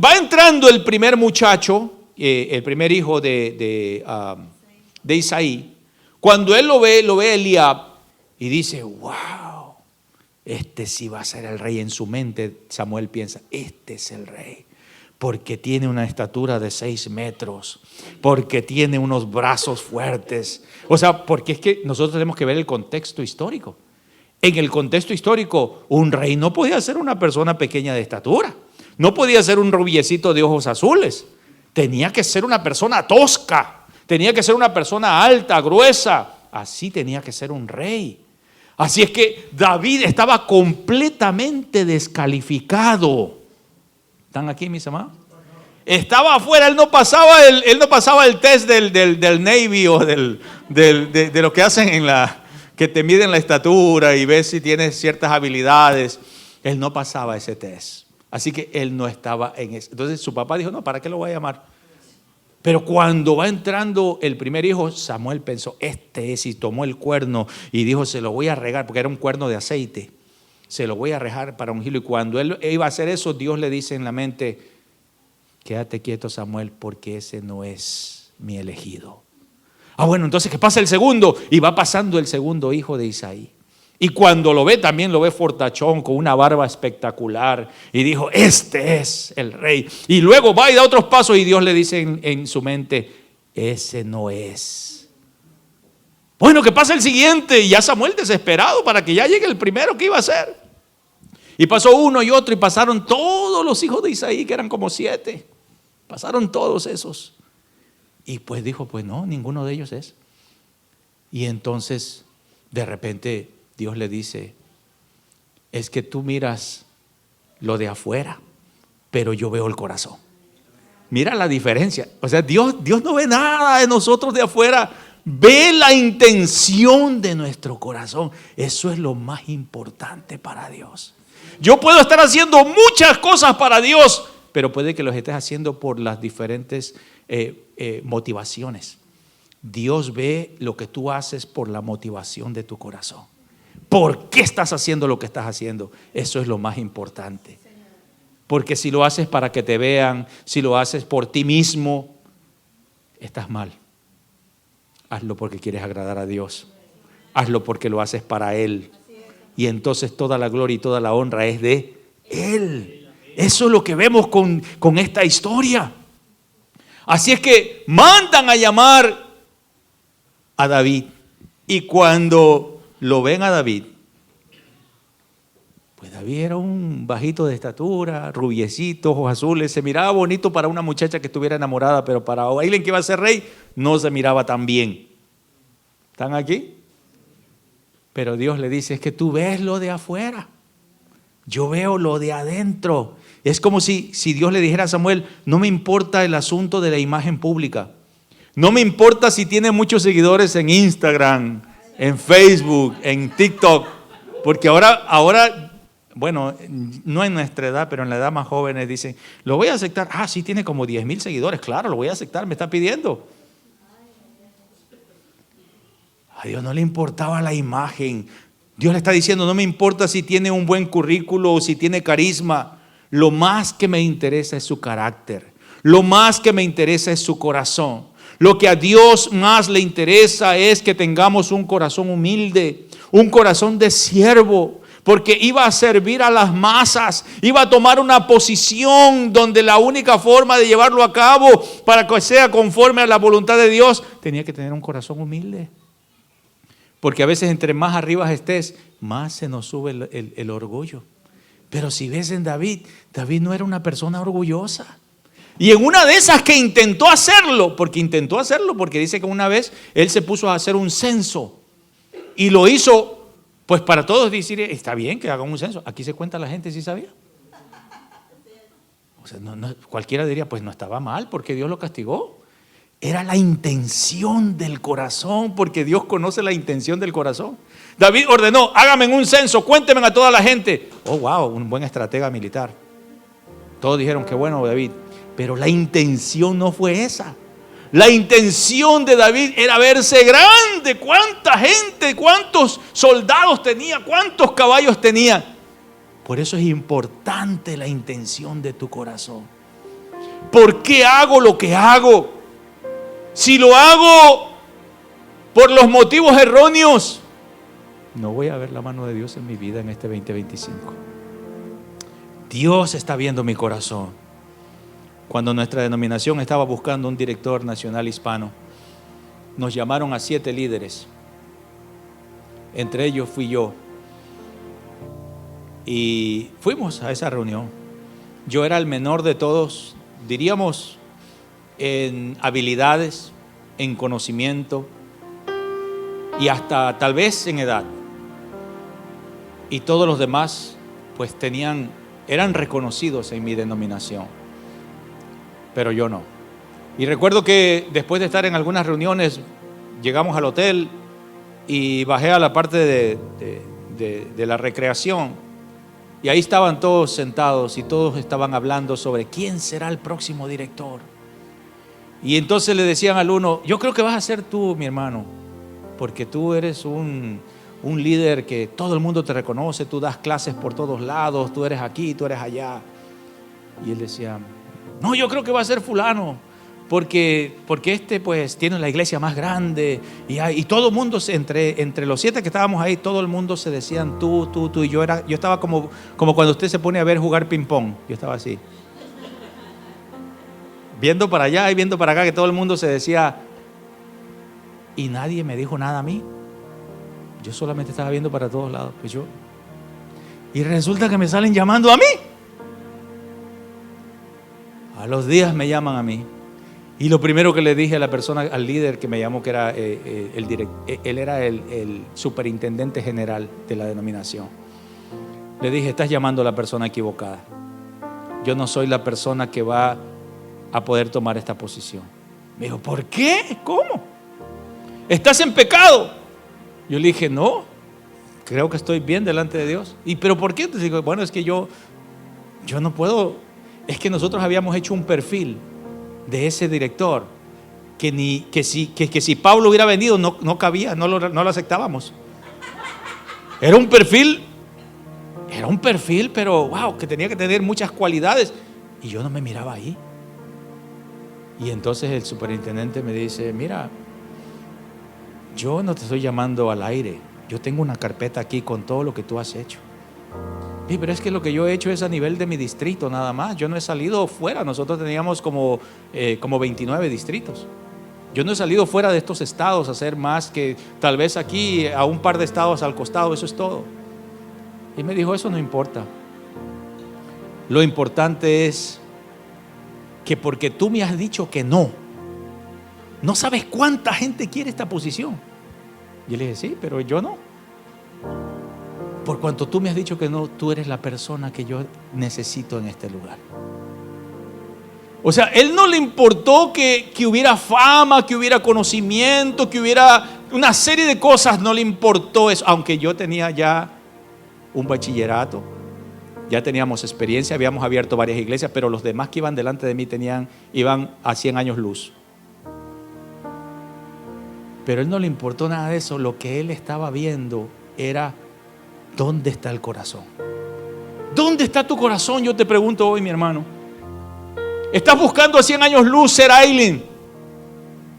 Speaker 1: va entrando el primer muchacho, el primer hijo de Isaí, cuando él lo ve Eliab, y dice, wow, este sí va a ser el rey. En su mente Samuel piensa, este es el rey, porque tiene una estatura de 6 metros, porque tiene unos brazos fuertes. O sea, porque es que nosotros tenemos que ver el contexto histórico. En el contexto histórico, un rey no podía ser una persona pequeña de estatura, no podía ser un rubiecito de ojos azules, tenía que ser una persona tosca, tenía que ser una persona alta, gruesa, así tenía que ser un rey. Así es que David estaba completamente descalificado. ¿Están aquí, mis amados? Estaba afuera, él no pasaba el test del Navy o de lo que hacen que te miden la estatura y ves si tienes ciertas habilidades. Él no pasaba ese test. Así que él no estaba en eso. Entonces su papá dijo, no, ¿para qué lo voy a llamar? Pero cuando va entrando el primer hijo, Samuel pensó, este es, y tomó el cuerno y dijo, se lo voy a regar, porque era un cuerno de aceite, se lo voy a regar para ungirlo. Y cuando él iba a hacer eso, Dios le dice en la mente, quédate quieto, Samuel, porque ese no es mi elegido. Bueno, entonces que pasa el segundo, y va pasando el segundo hijo de Isaí. Y cuando lo ve, también lo ve fortachón, con una barba espectacular. Y dijo, este es el rey. Y luego va y da otros pasos y Dios le dice en su mente, ese no es. Bueno, que pasa el siguiente. Y ya Samuel desesperado para que ya llegue el primero, ¿qué iba a hacer? Y pasó uno y otro y pasaron todos los hijos de Isaí, que eran como 7. Pasaron todos esos. Y pues dijo, pues no, ninguno de ellos es. Y entonces, de repente, Dios le dice, es que tú miras lo de afuera, pero yo veo el corazón. Mira la diferencia. O sea, Dios no ve nada de nosotros de afuera, ve la intención de nuestro corazón. Eso es lo más importante para Dios. Yo puedo estar haciendo muchas cosas para Dios, pero puede que los estés haciendo por las diferentes motivaciones. Dios ve lo que tú haces por la motivación de tu corazón. ¿Por qué estás haciendo lo que estás haciendo? Eso es lo más importante. Porque si lo haces para que te vean, si lo haces por ti mismo, estás mal. Hazlo porque quieres agradar a Dios. Hazlo porque lo haces para Él. Y entonces toda la gloria y toda la honra es de Él. Eso es lo que vemos con esta historia. Así es que mandan a llamar a David. Y cuando lo ven a David, pues David era un bajito de estatura, rubiecito, ojos azules. Se miraba bonito para una muchacha que estuviera enamorada, pero para alguien que iba a ser rey no se miraba tan bien. ¿Están aquí? Pero Dios le dice, es que tú ves lo de afuera, yo veo lo de adentro. Es como si Dios le dijera a Samuel, no me importa el asunto de la imagen pública. No me importa si tiene muchos seguidores en Instagram, en Facebook, en TikTok. Porque ahora, bueno, no en nuestra edad, pero en la edad más jóvenes dicen, lo voy a aceptar. Ah, sí, tiene como 10,000 seguidores. Claro, lo voy a aceptar, me está pidiendo. A Dios no le importaba la imagen. Dios le está diciendo, no me importa si tiene un buen currículo o si tiene carisma. Lo más que me interesa es su carácter. Lo más que me interesa es su corazón. Lo que a Dios más le interesa es que tengamos un corazón humilde, un corazón de siervo, porque iba a servir a las masas, iba a tomar una posición donde la única forma de llevarlo a cabo para que sea conforme a la voluntad de Dios, tenía que tener un corazón humilde. Porque a veces entre más arriba estés, más se nos sube el orgullo. Pero si ves en David, David no era una persona orgullosa. Y en una de esas que intentó hacerlo, porque dice que una vez él se puso a hacer un censo. Y lo hizo, pues para todos decir, está bien que hagan un censo. Aquí se cuenta la gente si sabía. O sea, cualquiera diría, pues no estaba mal porque Dios lo castigó. Era la intención del corazón, porque Dios conoce la intención del corazón. David ordenó, háganme un censo, cuéntenme a toda la gente. Oh, wow, un buen estratega militar. Todos dijeron, qué bueno, David. Pero la intención no fue esa. La intención de David era verse grande. ¿Cuánta gente, cuántos soldados tenía, cuántos caballos tenía? Por eso es importante la intención de tu corazón. ¿Por qué hago lo que hago? Si lo hago por los motivos erróneos, no voy a ver la mano de Dios en mi vida en este 2025. Dios está viendo mi corazón. Cuando nuestra denominación estaba buscando un director nacional hispano, nos llamaron a 7 líderes. Entre ellos fui yo. Y fuimos a esa reunión. Yo era el menor de todos, diríamos, en habilidades, en conocimiento y hasta tal vez en edad. Y todos los demás pues eran reconocidos en mi denominación, pero yo no. Y recuerdo que después de estar en algunas reuniones, llegamos al hotel y bajé a la parte de la recreación, y ahí estaban todos sentados y todos estaban hablando sobre quién será el próximo director. Y entonces le decían al uno, yo creo que vas a ser tú, mi hermano, porque tú eres un líder que todo el mundo te reconoce, tú das clases por todos lados, tú eres aquí, tú eres allá. Y él decía, no, yo creo que va a ser fulano, porque este pues tiene la iglesia más grande. Y todo el mundo, entre los 7 que estábamos ahí, todo el mundo se decían tú. Y yo estaba como cuando usted se pone a ver jugar ping pong. Yo estaba así, viendo para allá y viendo para acá, que todo el mundo se decía, y nadie me dijo nada a mí. Yo solamente estaba viendo para todos lados. Pues y resulta que me salen llamando a mí. A los días me llaman a mí. Y lo primero que le dije a la persona, al líder que me llamó, que era él era el superintendente general de la denominación, le dije, estás llamando a la persona equivocada. Yo no soy la persona que va a poder tomar esta posición. Me dijo, ¿por qué? ¿Cómo? ¿Estás en pecado? Yo le dije, no, creo que estoy bien delante de Dios. ¿Pero por qué? Entonces digo, bueno, es que yo no puedo. Es que nosotros habíamos hecho un perfil de ese director que si Pablo hubiera venido no cabía, no lo aceptábamos. Era un perfil, pero wow, que tenía que tener muchas cualidades. Y yo no me miraba ahí. Y entonces el superintendente me dice, mira, yo no te estoy llamando al aire. Yo tengo una carpeta aquí con todo lo que tú has hecho. Sí, pero es que lo que yo he hecho es a nivel de mi distrito nada más. Yo no he salido fuera. Nosotros teníamos como 29 distritos. Yo no he salido fuera de estos estados a hacer más que tal vez aquí a un par de estados al costado. Eso es todo. Y me dijo, eso no importa. Lo importante es que porque tú me has dicho que no sabes cuánta gente quiere esta posición. Yo le dije, sí, pero yo no. Por cuanto tú me has dicho que no, tú eres la persona que yo necesito en este lugar. O sea, él no le importó que hubiera fama, que hubiera conocimiento, que hubiera una serie de cosas, no le importó eso. Aunque yo tenía ya un bachillerato, ya teníamos experiencia, habíamos abierto varias iglesias, pero los demás que iban delante de mí iban a 100 años luz. Pero él no le importó nada de eso. Lo que él estaba viendo era ¿dónde está el corazón? ¿Dónde está tu corazón? Yo te pregunto hoy, mi hermano. ¿Estás buscando a 100 años luz ser Aileen?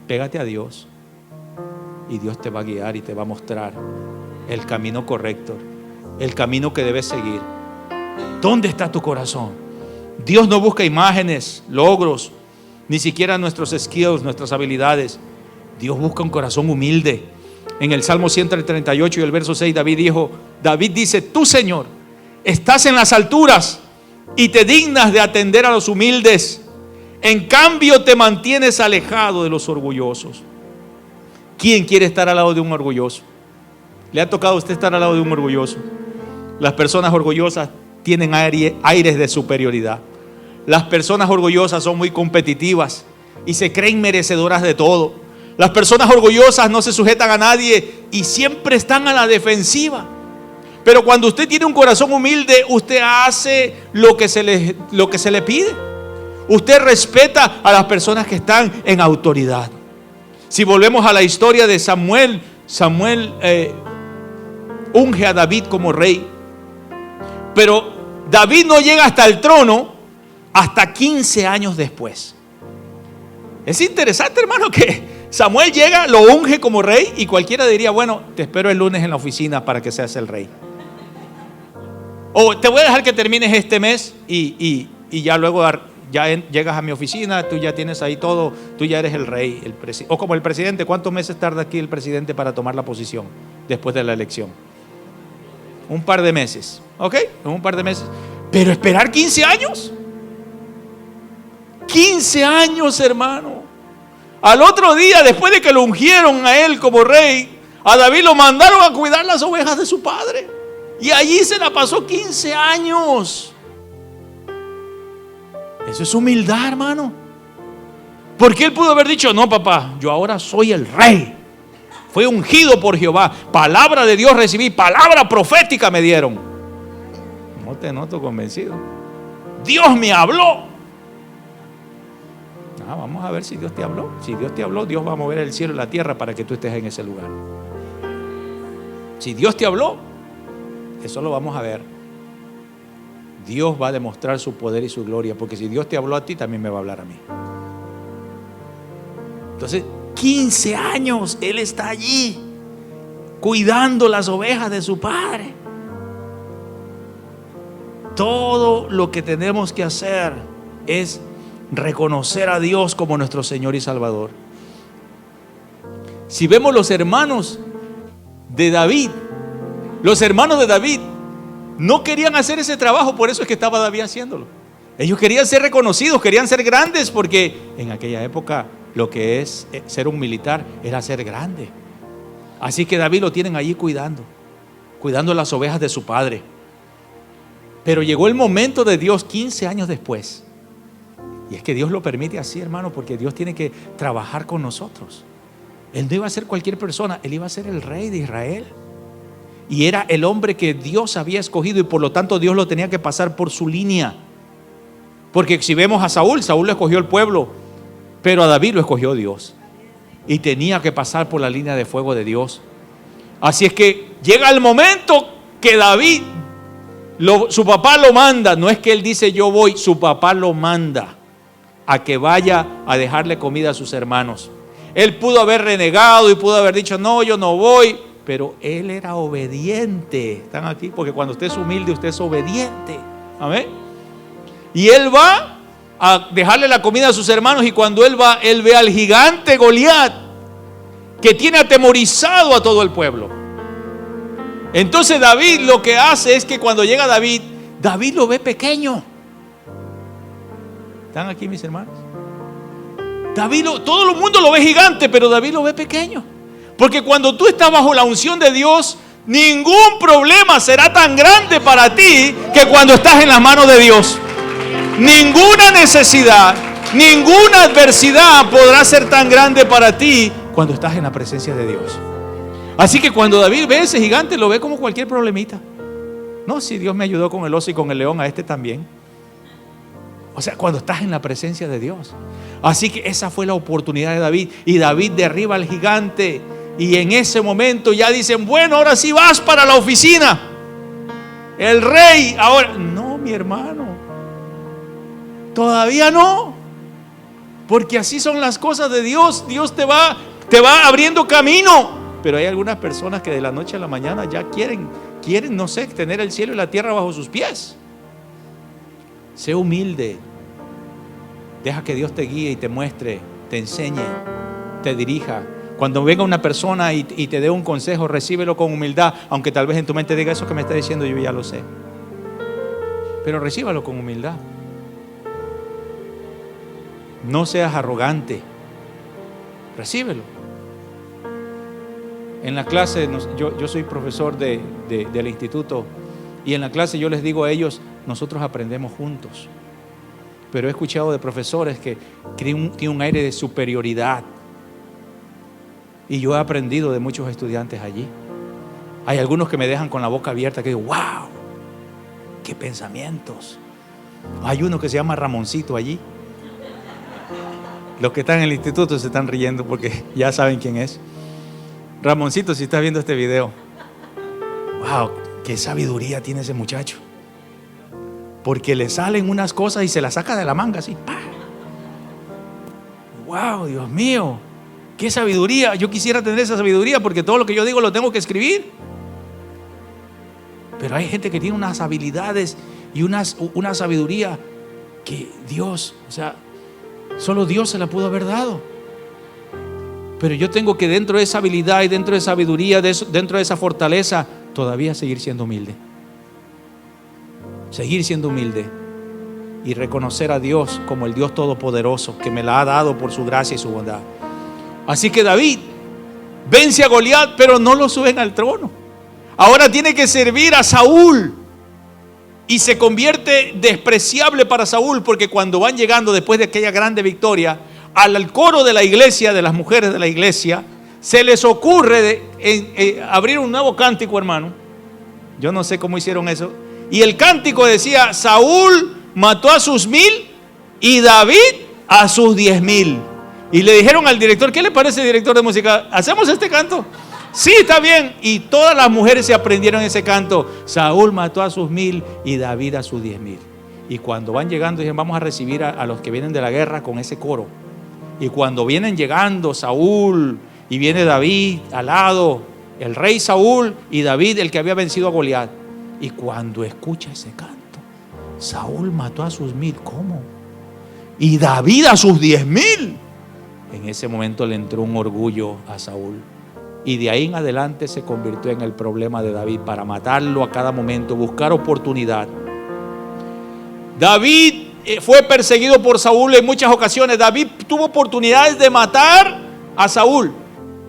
Speaker 1: Pégate a Dios y Dios te va a guiar y te va a mostrar el camino correcto, el camino que debes seguir. ¿Dónde está tu corazón? Dios no busca imágenes, logros, ni siquiera nuestros skills, nuestras habilidades. Dios busca un corazón humilde. En el Salmo 138 y el verso 6 David dice, tú, Señor, estás en las alturas y te dignas de atender a los humildes. En cambio te mantienes alejado de los orgullosos. ¿Quién quiere estar al lado de un orgulloso? ¿Le ha tocado a usted estar al lado de un orgulloso? Las personas orgullosas tienen aires de superioridad. Las personas orgullosas son muy competitivas y se creen merecedoras de todo. Las personas orgullosas no se sujetan a nadie y siempre están a la defensiva. Pero cuando usted tiene un corazón humilde, usted hace lo que se le pide. Usted respeta a las personas que están en autoridad. Si volvemos a la historia de Samuel unge a David como rey. Pero David no llega hasta el trono hasta 15 años después. Es interesante, hermano, que Samuel llega, lo unge como rey y cualquiera diría, bueno, te espero el lunes en la oficina para que seas el rey. O te voy a dejar que termines este mes y ya luego llegas a mi oficina, tú ya tienes ahí todo, tú ya eres el rey. O como el presidente, ¿cuántos meses tarda aquí el presidente para tomar la posición después de la elección? Un par de meses, ¿ok? Un par de meses. Pero esperar 15 años. 15 años, hermano. Al otro día, después de que lo ungieron a él como rey, a David lo mandaron a cuidar las ovejas de su padre. Y allí se la pasó 15 años. Eso es humildad, hermano. Porque él pudo haber dicho, no, papá, yo ahora soy el rey. Fui ungido por Jehová. Palabra de Dios recibí, palabra profética me dieron. No te noto convencido. Dios me habló. Vamos a ver si Dios te habló. Si Dios te habló, Dios va a mover el cielo y la tierra para que tú estés en ese lugar. Si Dios te habló, eso lo vamos a ver. Dios va a demostrar su poder y su gloria, porque si Dios te habló a ti, también me va a hablar a mí. Entonces, 15 años él está allí cuidando las ovejas de su padre. Todo lo que tenemos que hacer es reconocer a Dios como nuestro Señor y Salvador. Si vemos los hermanos de David no querían hacer ese trabajo, por eso es que estaba David haciéndolo. Ellos querían ser reconocidos, querían ser grandes, porque en aquella época lo que es ser un militar era ser grande. Así que David lo tienen allí cuidando las ovejas de su padre. Pero llegó el momento de Dios 15 años después. Y es que Dios lo permite así, hermano, porque Dios tiene que trabajar con nosotros. Él no iba a ser cualquier persona, Él iba a ser el rey de Israel. y era el hombre que Dios había escogido, y por lo tanto Dios lo tenía que pasar por su línea. Porque si vemos a Saúl, Saúl lo escogió el pueblo, pero a David lo escogió Dios, y tenía que pasar por la línea de fuego de Dios. Así es que llega el momento que David, su papá lo manda. No es que él dice yo voy, su papá lo manda a que vaya a dejarle comida a sus hermanos. Él pudo haber renegado y pudo haber dicho no, yo no voy, pero él era obediente. Están aquí porque cuando usted es humilde, usted es obediente. Amén. Y él va a dejarle la comida a sus hermanos, y cuando él va, él ve al gigante Goliat, que tiene atemorizado a todo el pueblo. Entonces David lo que hace es que cuando llega David lo ve pequeño. ¿Están aquí mis hermanos? Todo el mundo lo ve gigante, pero David lo ve pequeño. Porque cuando tú estás bajo la unción de Dios, ningún problema será tan grande para ti que cuando estás en las manos de Dios. Ninguna necesidad, ninguna adversidad podrá ser tan grande para ti cuando estás en la presencia de Dios. Así que cuando David ve ese gigante, lo ve como cualquier problemita. No, si Dios me ayudó con el oso y con el león, a este también. O sea, cuando estás en la presencia de Dios. Así que esa fue la oportunidad de David. Y David derriba al gigante. Y en ese momento ya dicen, bueno, ahora sí vas para la oficina. El rey, ahora. No, mi hermano. Todavía no. Porque así son las cosas de Dios. Dios te va abriendo camino. Pero hay algunas personas que de la noche a la mañana ya quieren, no sé, tener el cielo y la tierra bajo sus pies. Sé humilde. Deja que Dios te guíe y te muestre, te enseñe, te dirija. Cuando venga una persona y te dé un consejo, recíbelo con humildad, aunque tal vez en tu mente diga eso que me está diciendo, yo ya lo sé. Pero recíbalo con humildad. No seas arrogante. Recíbelo. En la clase, yo soy profesor del instituto, y en la clase yo les digo a ellos, nosotros aprendemos juntos. Pero he escuchado de profesores que tienen un aire de superioridad, y yo he aprendido de muchos estudiantes allí. Hay algunos que me dejan con la boca abierta, que digo, wow, qué pensamientos. Hay uno que se llama Ramoncito allí. Los que están en el instituto se están riendo porque ya saben quién es. Ramoncito, si estás viendo este video, wow, qué sabiduría tiene ese muchacho. Porque le salen unas cosas y se las saca de la manga así. ¡Pah! Wow, Dios mío, qué sabiduría. Yo quisiera tener esa sabiduría, porque todo lo que yo digo lo tengo que escribir. Pero hay gente que tiene unas habilidades y una sabiduría que Dios, o sea, solo Dios se la pudo haber dado. Pero yo tengo que, dentro de esa habilidad y dentro de esa sabiduría, dentro de esa fortaleza, todavía seguir siendo humilde. Seguir siendo humilde y reconocer a Dios como el Dios todopoderoso, que me la ha dado por su gracia y su bondad. Así que David vence a Goliat, pero no lo suben al trono. Ahora tiene que servir a Saúl, y se convierte despreciable para Saúl, porque cuando van llegando después de aquella grande victoria al coro de la iglesia, de las mujeres de la iglesia, se les ocurre abrir un nuevo cántico, hermano. Yo no sé cómo hicieron eso. Y el cántico decía, Saúl mató a sus 1000 y David a sus 10,000. Y le dijeron al director, ¿qué le parece, director de música? ¿Hacemos este canto? Sí, está bien. Y todas las mujeres se aprendieron ese canto. Saúl mató a sus 1000 y David a sus 10,000. Y cuando van llegando, dicen, vamos a recibir a los que vienen de la guerra con ese coro. Y cuando vienen llegando Saúl y viene David al lado, el rey Saúl y David, el que había vencido a Goliat. Y cuando escucha ese canto, Saúl mató a sus 1000, ¿cómo? Y David a sus 10,000. En ese momento le entró un orgullo a Saúl. Y de ahí en adelante se convirtió en el problema de David, para matarlo a cada momento, buscar oportunidad. David fue perseguido por Saúl en muchas ocasiones. David tuvo oportunidades de matar a Saúl,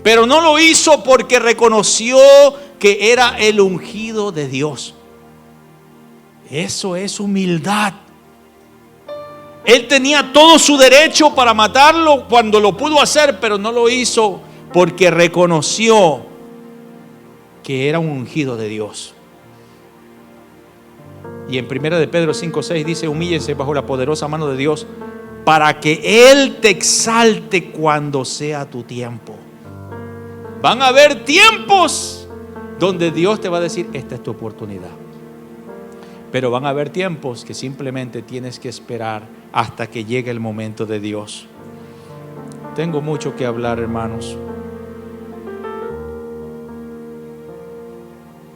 Speaker 1: pero no lo hizo porque reconoció que era el ungido de Dios. Eso es humildad. Él tenía todo su derecho para matarlo cuando lo pudo hacer, pero no lo hizo porque reconoció que era un ungido de Dios. Y en 1 de Pedro 5:6 dice: humíllese bajo la poderosa mano de Dios para que Él te exalte cuando sea tu tiempo. Van a haber tiempos donde Dios te va a decir: esta es tu oportunidad. Pero van a haber tiempos que simplemente tienes que esperar hasta que llegue el momento de Dios. Tengo mucho que hablar, hermanos,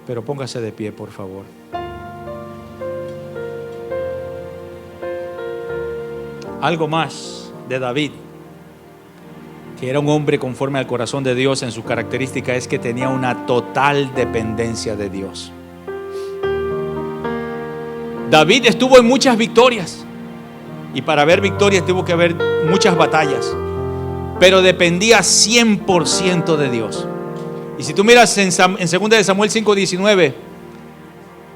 Speaker 1: pero póngase de pie, por favor. Algo más de David, que era un hombre conforme al corazón de Dios, en su característica es que tenía una total dependencia de Dios. David estuvo en muchas victorias, y para ver victorias tuvo que haber muchas batallas, pero dependía 100% de Dios. Y si tú miras en 2 de Samuel 5:19,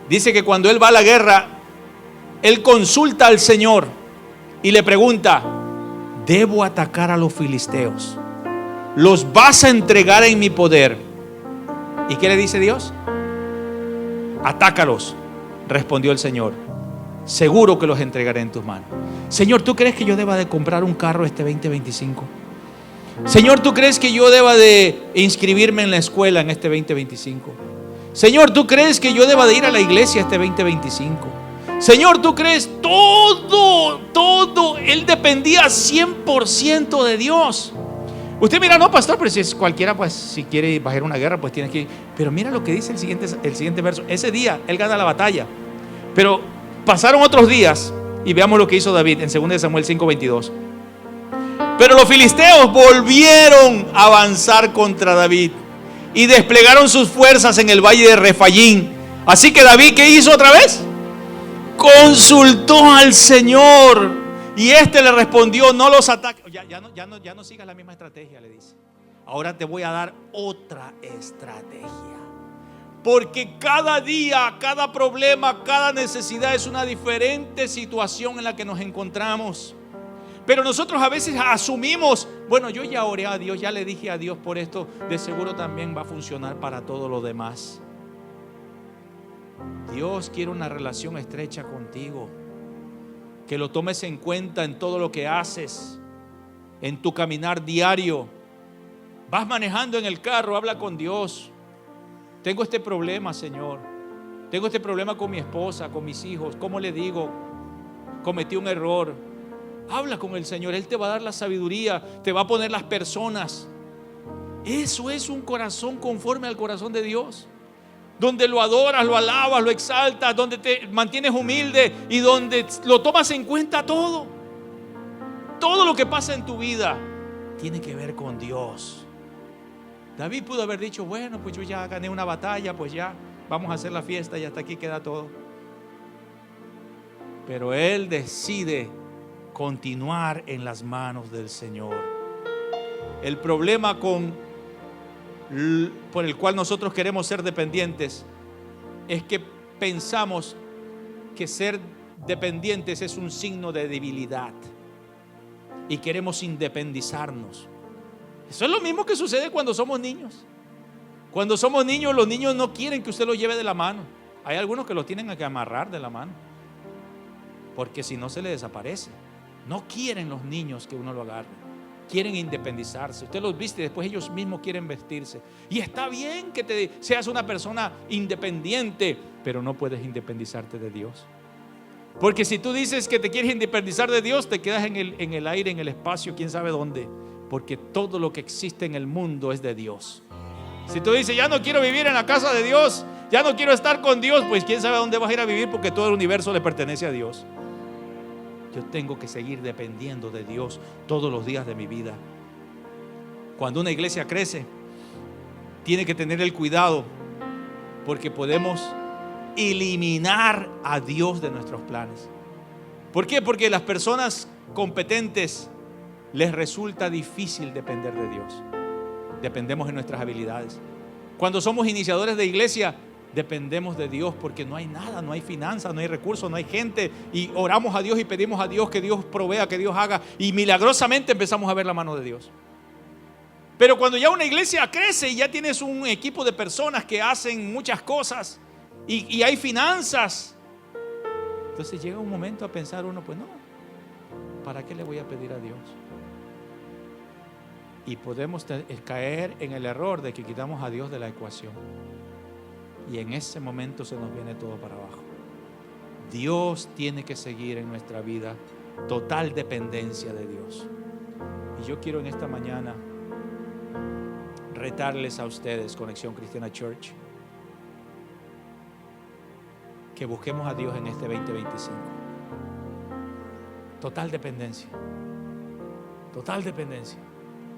Speaker 1: dice que cuando él va a la guerra, él consulta al Señor y le pregunta: ¿debo atacar a los filisteos? ¿Los vas a entregar en mi poder? ¿Y qué le dice Dios? Atácalos, respondió el Señor. Seguro que los entregaré en tus manos. Señor, ¿tú crees que yo deba de comprar un carro este 2025? Señor, ¿tú crees que yo deba de inscribirme en la escuela en este 2025? Señor, ¿tú crees que yo deba de ir a la iglesia este 2025? Señor, ¿tú crees? Todo, él dependía 100% de Dios. Usted mira, no, pastor, pero si es cualquiera, pues si quiere bajar una guerra, pues tiene que ir. Pero mira lo que dice el siguiente verso. Ese día él gana la batalla, pero pasaron otros días y veamos lo que hizo David en 2 de Samuel 5:22. Pero los filisteos volvieron a avanzar contra David y desplegaron sus fuerzas en el valle de Refayín. Así que David, ¿qué hizo otra vez? Consultó al Señor y este le respondió: no los ataques. Ya no sigas la misma estrategia, le dice. Ahora te voy a dar otra estrategia. Porque cada día, cada problema, cada necesidad es una diferente situación en la que nos encontramos. Pero nosotros a veces asumimos: bueno, yo ya oré a Dios, ya le dije a Dios por esto, de seguro también va a funcionar para todo lo demás. Dios quiere una relación estrecha contigo, que lo tomes en cuenta en todo lo que haces, en tu caminar diario. Vas manejando en el carro, habla con Dios. Tengo este problema, Señor. Tengo este problema con mi esposa, con mis hijos. ¿Cómo le digo? Cometí un error. Habla con el Señor, Él te va a dar la sabiduría, te va a poner las personas. Eso es un corazón conforme al corazón de Dios, donde lo adoras, lo alabas, lo exaltas, donde te mantienes humilde y donde lo tomas en cuenta todo. Todo lo que pasa en tu vida tiene que ver con Dios. David pudo haber dicho: bueno, pues yo ya gané una batalla, pues ya vamos a hacer la fiesta y hasta aquí queda todo. Pero él decide continuar en las manos del Señor. El problema por el cual nosotros queremos ser dependientes es que pensamos que ser dependientes es un signo de debilidad y queremos independizarnos. Eso es lo mismo que sucede cuando somos niños. Cuando somos niños, los niños no quieren que usted los lleve de la mano. Hay algunos que los tienen que amarrar de la mano, porque si no se les desaparece. No quieren los niños que uno lo agarre. Quieren independizarse. Usted los viste y después ellos mismos quieren vestirse. Y está bien que seas una persona independiente, pero no puedes independizarte de Dios. Porque si tú dices que te quieres independizar de Dios, te quedas en el aire, en el espacio, quién sabe dónde. Porque todo lo que existe en el mundo es de Dios. Si tú dices: ya no quiero vivir en la casa de Dios, ya no quiero estar con Dios, pues quién sabe dónde vas a ir a vivir, porque todo el universo le pertenece a Dios. Yo tengo que seguir dependiendo de Dios todos los días de mi vida. Cuando una iglesia crece, tiene que tener el cuidado, porque podemos eliminar a Dios de nuestros planes. ¿Por qué? Porque las personas competentes les resulta difícil depender de Dios. Dependemos de nuestras habilidades. Cuando somos iniciadores de iglesia, dependemos de Dios, porque no hay nada, no hay finanzas, no hay recursos, no hay gente, y oramos a Dios y pedimos a Dios que Dios provea, que Dios haga, y milagrosamente empezamos a ver la mano de Dios. Pero cuando ya una iglesia crece y ya tienes un equipo de personas que hacen muchas cosas y hay finanzas, entonces llega un momento a pensar uno, pues no, ¿para qué le voy a pedir a Dios? Y podemos caer en el error de que quitamos a Dios de la ecuación. Y en ese momento se nos viene todo para abajo. Dios tiene que seguir en nuestra vida, total dependencia de Dios. Y yo quiero en esta mañana retarles a ustedes, Conexión Cristiana Church, que busquemos a Dios en este 2025. Total dependencia. Total dependencia.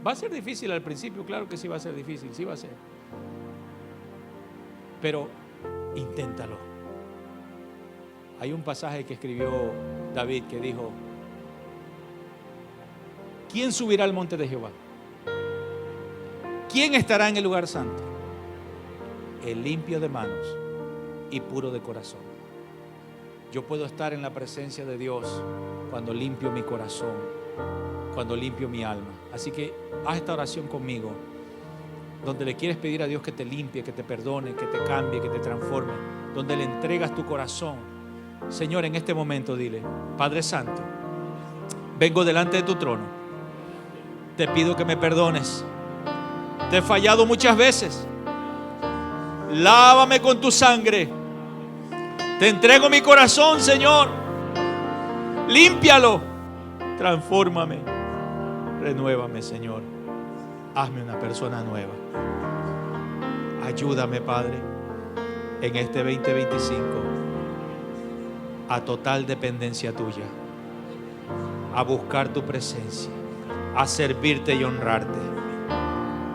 Speaker 1: Va a ser difícil al principio, claro que sí va a ser difícil, sí va a ser. Pero inténtalo. Hay un pasaje que escribió David que dijo: ¿quién subirá al monte de Jehová? ¿Quién estará en el lugar santo? El limpio de manos y puro de corazón. Yo puedo estar en la presencia de Dios cuando limpio mi corazón, cuando limpio mi alma. Así que haz esta oración conmigo, donde le quieres pedir a Dios que te limpie, que te perdone, que te cambie, que te transforme, donde le entregas tu corazón. Señor, en este momento dile: Padre Santo, vengo delante de tu trono, te pido que me perdones, te he fallado muchas veces, lávame con tu sangre, te entrego mi corazón, Señor, límpialo, transfórmame, renuévame, Señor, hazme una persona nueva. Ayúdame, Padre, en este 2025 a total dependencia tuya, a buscar tu presencia, a servirte y honrarte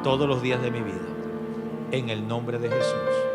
Speaker 1: todos los días de mi vida, en el nombre de Jesús.